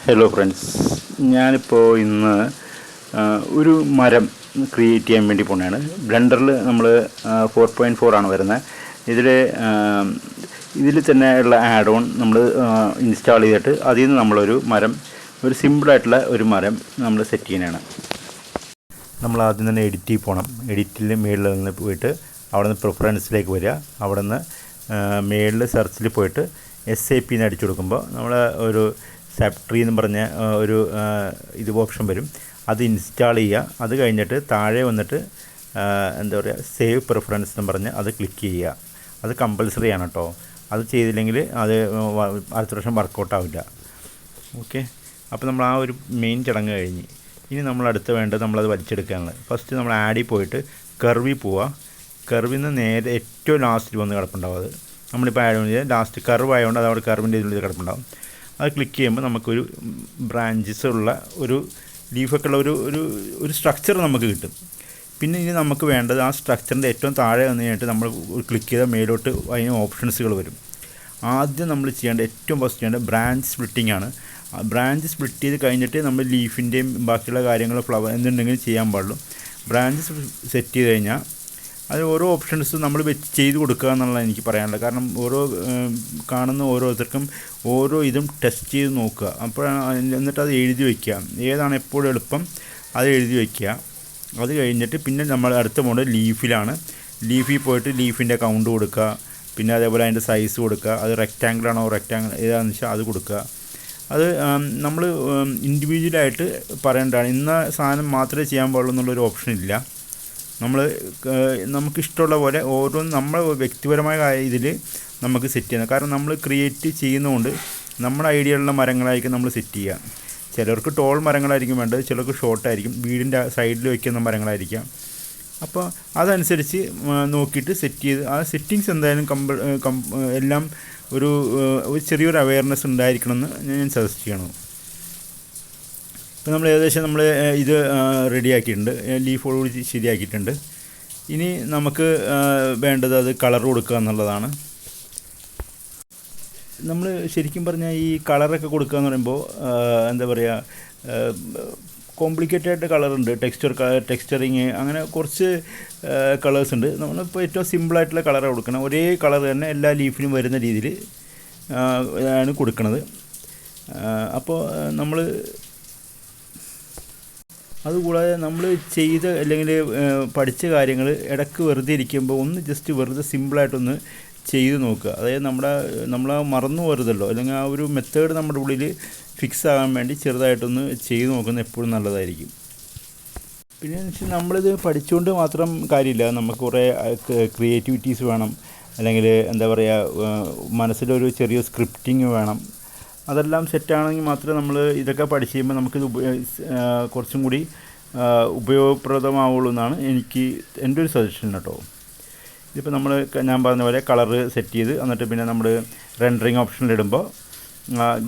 Hello friends, ഞാനിപ്പോൾ ഇന്ന് ഒരു മരം ക്രിയേറ്റ് ചെയ്യാൻ വേണ്ടി പോകുന്നതാണ്. ബ്ലെൻഡറിൽ നമ്മൾ 4.4 ആണ് വരുന്നത്. ഇതിൽ തന്നെ ഉള്ള ആഡ് ഓൺ നമ്മൾ ഇൻസ്റ്റാൾ ചെയ്തിട്ട് അതിൽ നിന്ന് നമ്മളൊരു മരം, ഒരു സിമ്പിളായിട്ടുള്ള ഒരു മരം നമ്മൾ സെറ്റ് ചെയ്യുന്നതാണ്. നമ്മൾ ആദ്യം തന്നെ എഡിറ്റിൽ പോകണം. എഡിറ്റിൽ മേളിൽ നിന്ന് പോയിട്ട് അവിടെ നിന്ന് പ്രിഫറൻസിലേക്ക് വരിക. അവിടെ നിന്ന് മേളിൽ സെർച്ചിൽ പോയിട്ട് SAP എന്ന് അടിച്ചു കൊടുക്കുമ്പോൾ നമ്മൾ ഒരു സാപ്ട്രി എന്ന് പറഞ്ഞ ഒരു ഓപ്ഷൻ വരും. അത് ഇൻസ്റ്റാൾ ചെയ്യുക. അത് കഴിഞ്ഞിട്ട് താഴെ വന്നിട്ട് എന്താ പറയുക, സേവ് പ്രിഫറൻസ് എന്ന് പറഞ്ഞ് അത് ക്ലിക്ക് ചെയ്യുക. അത് കമ്പൽസറി ആണ് കേട്ടോ. അത് ചെയ്തില്ലെങ്കിൽ അത് അടുത്ത പ്രാവശ്യം വർക്കൗട്ട് ആവില്ല. ഓക്കെ, അപ്പോൾ നമ്മൾ ആ ഒരു മെയിൻ ചടങ്ങ് കഴിഞ്ഞ് ഇനി നമ്മൾ അടുത്ത് വേണ്ടത് നമ്മളത് വലിച്ചെടുക്കാനുള്ളത്. ഫസ്റ്റ് നമ്മൾ ആഡിൽ പോയിട്ട് കർവിൽ പോവുക. കർവിൽ നിന്ന് നേരെ ഏറ്റവും ലാസ്റ്റിൽ വന്ന് കിടപ്പുണ്ടാവും. അത് നമ്മളിപ്പോൾ ആഡ് ചെയ്ത് ലാസ്റ്റ് കർവ് ആയതുകൊണ്ട് അത് അവിടെ കർവിൻ്റെ ഇതിൽ കിടപ്പുണ്ടാവും. അത് ക്ലിക്ക് ചെയ്യുമ്പോൾ നമുക്കൊരു ബ്രാഞ്ചസ് ഉള്ള ഒരു ലീഫൊക്കെ ഉള്ള ഒരു സ്ട്രക്ചർ നമുക്ക് കിട്ടും. പിന്നെ ഇനി നമുക്ക് വേണ്ടത് ആ സ്ട്രക്ചറിൻ്റെ ഏറ്റവും താഴെ വന്നു കഴിഞ്ഞിട്ട് നമ്മൾ ക്ലിക്ക് ചെയ്താൽ മേലോട്ട് അതിന് ഓപ്ഷൻസുകൾ വരും. ആദ്യം നമ്മൾ ചെയ്യേണ്ട ഏറ്റവും ഫസ്റ്റ് ചെയ്യേണ്ടത് ബ്രാഞ്ച് സ്പ്ലിറ്റിംഗ് ആണ്. ബ്രാഞ്ച് സ്പ്ലിറ്റ് ചെയ്ത് കഴിഞ്ഞിട്ട് നമ്മൾ ലീഫിൻ്റെയും ബാക്കിയുള്ള കാര്യങ്ങൾ ഫ്ലവർ എന്തുണ്ടെങ്കിലും ചെയ്യാൻ പാടുള്ളൂ. ബ്രാഞ്ച് സെറ്റ് ചെയ്ത് കഴിഞ്ഞാൽ അത് ഓരോ ഓപ്ഷൻസ് നമ്മൾ ചെയ്ത് കൊടുക്കുക എന്നുള്ളതാണ് എനിക്ക് പറയാനുള്ളത്. കാരണം കാണുന്ന ഓരോരുത്തർക്കും ഓരോ ഇതും ടെസ്റ്റ് ചെയ്ത് നോക്കുക. അപ്പോഴാണ് എന്നിട്ട് അത് എഴുതി വയ്ക്കുക. ഏതാണ് എപ്പോഴും എളുപ്പം അത് എഴുതി വയ്ക്കുക. അത് കഴിഞ്ഞിട്ട് പിന്നെ നമ്മൾ അടുത്ത പോകേണ്ടത് ലീഫിലാണ്. ലീഫിൽ പോയിട്ട് ലീഫിൻ്റെ കൗണ്ട് കൊടുക്കുക. പിന്നെ അതേപോലെ അതിൻ്റെ സൈസ് കൊടുക്കുക. അത് റെക്റ്റാങ്കിളാണോ ഏതാണെന്ന് വെച്ചാൽ അത് കൊടുക്കുക. അത് നമ്മൾ ഇൻഡിവിജ്വലായിട്ട് പറയേണ്ടതാണ്. ഇന്ന സാധനം മാത്രമേ ചെയ്യാൻ പാടുള്ളൂ എന്നുള്ളൊരു ഓപ്ഷൻ ഇല്ല. നമുക്കിഷ്ടമുള്ള പോലെ ഓരോന്നും നമ്മൾ വ്യക്തിപരമായ ഇതിൽ നമുക്ക് സെറ്റ് ചെയ്യണം. കാരണം നമ്മൾ ക്രിയേറ്റ് ചെയ്യുന്നതുകൊണ്ട് നമ്മുടെ ഐഡിയയിലുള്ള മരങ്ങളായിരിക്കും നമ്മൾ സെറ്റ് ചെയ്യുക. ചിലർക്ക് ടോൾ മരങ്ങളായിരിക്കും വേണ്ടത്, ചിലർക്ക് ഷോർട്ടായിരിക്കും, വീടിൻ്റെ സൈഡിൽ വയ്ക്കുന്ന മരങ്ങളായിരിക്കാം. അപ്പോൾ അതനുസരിച്ച് നോക്കിയിട്ട് സെറ്റ് ചെയ്ത് ആ സെറ്റിങ്സ് എന്തായാലും എല്ലാം ഒരു ചെറിയൊരു അവയർനെസ് ഉണ്ടായിരിക്കണമെന്ന് ഞാൻ സജസ്റ്റ് ചെയ്യണം. ഇപ്പോൾ നമ്മൾ ഏകദേശം ഇത് റെഡിയാക്കിയിട്ടുണ്ട്, ലീഫോട് ശരിയാക്കിയിട്ടുണ്ട്. ഇനി നമുക്ക് വേണ്ടത് അത് കളർ കൊടുക്കുക എന്നുള്ളതാണ്. നമ്മൾ ശരിക്കും പറഞ്ഞാൽ ഈ കളറൊക്കെ കൊടുക്കുക എന്ന് പറയുമ്പോൾ എന്താ പറയുക, കോംപ്ലിക്കേറ്റഡ് കളറുണ്ട്, ടെക്സ്ചറിങ്, അങ്ങനെ കുറച്ച് കളേഴ്സ് ഉണ്ട്. നമ്മളിപ്പോൾ ഏറ്റവും സിമ്പിളായിട്ടുള്ള കളറാണ് കൊടുക്കണം. ഒരേ കളർ തന്നെ എല്ലാ ലീഫിനും വരുന്ന രീതിയിൽ ആണ് കൊടുക്കുന്നത്. അപ്പോൾ നമ്മൾ അതുകൂടാതെ നമ്മൾ അല്ലെങ്കിൽ പഠിച്ച കാര്യങ്ങൾ ഇടയ്ക്ക് വെറുതെ ഇരിക്കുമ്പോൾ ഒന്ന് ജസ്റ്റ് വെറുതെ സിമ്പിളായിട്ടൊന്ന് ചെയ്ത് നോക്കുക. അതായത് നമ്മൾ മറന്നു പോരുതല്ലോ, അല്ലെങ്കിൽ ആ ഒരു മെത്തേഡ് നമ്മുടെ ഉള്ളിൽ ഫിക്സ് ആകാൻ വേണ്ടി ചെറുതായിട്ടൊന്ന് ചെയ്ത് നോക്കുന്നത് എപ്പോഴും നല്ലതായിരിക്കും. പിന്നെ വെച്ചാൽ നമ്മളിത് പഠിച്ചുകൊണ്ട് മാത്രം കാര്യമില്ല. നമുക്ക് കുറേ ക്രിയേറ്റിവിറ്റീസ് വേണം, അല്ലെങ്കിൽ എന്താ പറയുക, മനസ്സിലൊരു ചെറിയ സ്ക്രിപ്റ്റിങ് വേണം. അതെല്ലാം സെറ്റാണെങ്കിൽ മാത്രമേ നമ്മൾ ഇതൊക്കെ പഠിച്ച് കഴിയുമ്പോൾ നമുക്കിത് കുറച്ചും കൂടി ഉപയോഗപ്രദമാവുള്ളൂ എന്നാണ് എൻ്റെ ഒരു സജഷൻ കേട്ടോ. ഇതിപ്പോൾ ഞാൻ പറഞ്ഞ പോലെ കളറ് സെറ്റ് ചെയ്ത് എന്നിട്ട് പിന്നെ നമ്മൾ റെൻഡറിങ് ഓപ്ഷനിലിടുമ്പോൾ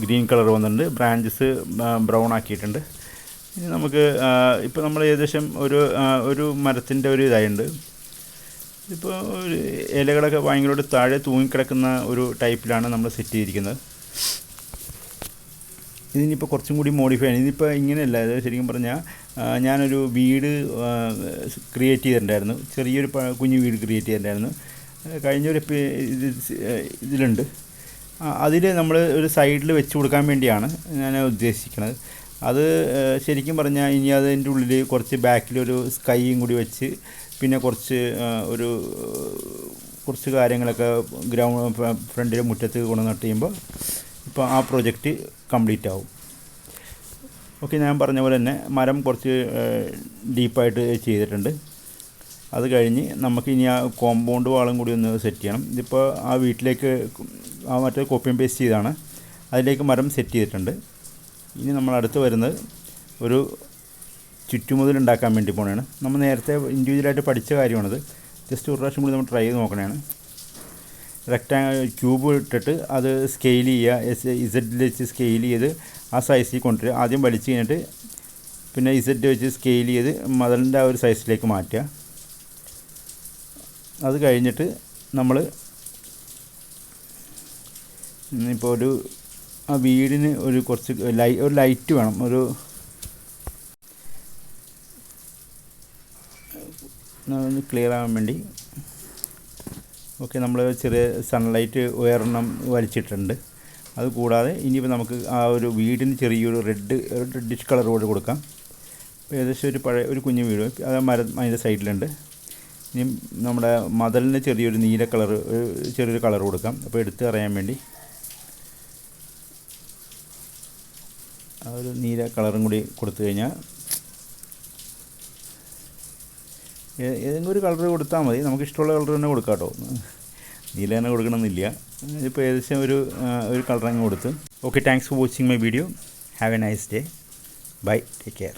ഗ്രീൻ കളർ വന്നിട്ടുണ്ട്, ബ്രാഞ്ചസ് ബ്രൗൺ ആക്കിയിട്ടുണ്ട്. ഇനി നമുക്ക് ഇപ്പോൾ നമ്മൾ ഏകദേശം ഒരു മരത്തിൻ്റെ ഒരു ഇതായിട്ടുണ്ട്. ഇപ്പോൾ ഇലകളൊക്കെ ഭയങ്കര താഴെ തൂങ്ങിക്കിടക്കുന്ന ഒരു ടൈപ്പിലാണ് നമ്മൾ സെറ്റ് ചെയ്തിരിക്കുന്നത്. ഇതിനിപ്പോൾ കുറച്ചും കൂടി മോഡിഫൈ ആണ്. ഇതിപ്പോൾ ഇങ്ങനെയല്ല, ഇത് ശരിക്കും പറഞ്ഞാൽ ഞാനൊരു വീട് ക്രിയേറ്റ് ചെയ്തിട്ടുണ്ടായിരുന്നു, ചെറിയൊരു കുഞ്ഞു വീട് ക്രിയേറ്റ് ചെയ്തിട്ടുണ്ടായിരുന്നു. കഴിഞ്ഞൊരു ഇതിലുണ്ട്. അതിൽ നമ്മൾ ഒരു സൈഡിൽ വെച്ച് കൊടുക്കാൻ വേണ്ടിയാണ് ഞാൻ ഉദ്ദേശിക്കുന്നത്. അത് ശരിക്കും പറഞ്ഞാൽ ഇനി അതിൻ്റെ ഉള്ളിൽ കുറച്ച് ബാക്കിലൊരു സ്കൈയും കൂടി വെച്ച് പിന്നെ കുറച്ച് കാര്യങ്ങളൊക്കെ ഫ്രണ്ടിലെ മുറ്റത്ത് കൊണ്ട് നട്ട് ചെയ്യുമ്പോൾ ഇപ്പോൾ ആ പ്രൊജക്റ്റ് കംപ്ലീറ്റ് ആവും. ഓക്കെ, ഞാൻ പറഞ്ഞ പോലെ തന്നെ മരം കുറച്ച് ഡീപ്പായിട്ട് ചെയ്തിട്ടുണ്ട്. അത് കഴിഞ്ഞ് നമുക്ക് ഇനി ആ കോമ്പൗണ്ട് വാളും കൂടി ഒന്ന് സെറ്റ് ചെയ്യണം. ഇതിപ്പോൾ ആ വീട്ടിലേക്ക് മറ്റേ കോപ്പി ആൻഡ് പേസ്റ്റ് ചെയ്താണ്, അതിലേക്ക് മരം സെറ്റ് ചെയ്തിട്ടുണ്ട്. ഇനി നമ്മൾ അടുത്ത് വരുന്നത് ഒരു ചുറ്റുമുതൽ ഉണ്ടാക്കാൻ വേണ്ടി പോകണതാണ്. നമ്മൾ നേരത്തെ ഇൻഡിവിജ്വലായിട്ട് പഠിച്ച കാര്യമാണത്. ജസ്റ്റ് ഒരു പ്രാവശ്യം കൂടി നമ്മൾ ട്രൈ ചെയ്ത് നോക്കണതാണ്. ക്യൂബ് ഇട്ടിട്ട് അത് സ്കെയിൽ ചെയ്യുക, ഇസഡിൽ വെച്ച് സ്കെയിൽ ചെയ്ത് ആ സൈസിൽ കൊണ്ടുവരിക. ആദ്യം വലിച്ച് കഴിഞ്ഞിട്ട് പിന്നെ ഇസഡ് വെച്ച് സ്കെയിൽ ചെയ്ത് മതിലിൻ്റെ ആ ഒരു സൈസിലേക്ക് മാറ്റുക. അത് കഴിഞ്ഞിട്ട് നമ്മൾ ഇപ്പോൾ ആ വീടിന് ഒരു കുറച്ച് ഒരു ലൈറ്റ് വേണം, ഒരു ഒന്ന് ക്ലിയർ ആവാൻ വേണ്ടി. ഓക്കെ, നമ്മൾ ചെറിയ സൺലൈറ്റ് ഒരെണ്ണം വലിച്ചിട്ടുണ്ട്. അതുകൂടാതെ ഇനിയിപ്പോൾ നമുക്ക് ആ ഒരു വീടിന് ചെറിയൊരു റെഡിഷ് കളർ കൂടെ കൊടുക്കാം. ഏകദേശം ഒരു കുഞ്ഞു വീട്, അത് മരം അതിൻ്റെ സൈഡിലുണ്ട്. ഇനി നമ്മുടെ മതിലിന് ചെറിയൊരു നീല കളർ, ചെറിയൊരു കളർ കൊടുക്കാം. അപ്പോൾ എടുത്ത് അറിയാൻ വേണ്ടി ആ ഒരു നീല കളറും കൂടി കൊടുത്തു കഴിഞ്ഞാൽ, ഏതെങ്കിലും ഒരു കളർ കൊടുത്താൽ മതി, നമുക്ക് ഇഷ്ടമുള്ള കളർ തന്നെ കൊടുക്കാം കേട്ടോ. നീല തന്നെ കൊടുക്കണമെന്നില്ല. ഇപ്പോൾ ഏകദേശം ഒരു കളർ അങ്ങ് കൊടുത്ത്. Okay, thanks for watching my video. Have a nice day. Bye, take care.